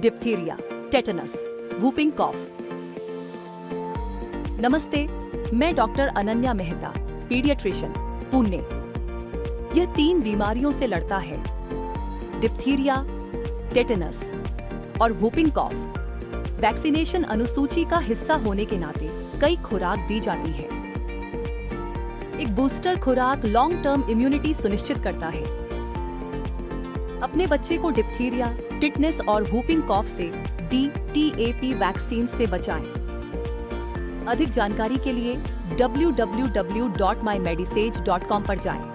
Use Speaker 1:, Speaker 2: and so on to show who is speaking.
Speaker 1: Diphtheria, tetanus, whooping कॉफ। नमस्ते, मैं doctor Ananya Mehta, paediatrician, Pune. यह 3 बीमारियों से लड़ता है, डिप्थीरिया, टेटनस और वूपिंग कॉफ। वैक्सीनेशन अनुसूची का हिस्सा होने के नाते कई खुराक दी जाती है। एक बूस्टर खुराक लॉन्ग टर्म इम्यूनिटी सुनिश्चित करता है। अपने बच्चे को डिप्थीरिया, टिटनेस और वूपिंग कॉफ से DTaP वैक्सीन से बचाएं। अधिक जानकारी के लिए www.mymedisage.com पर जाएं।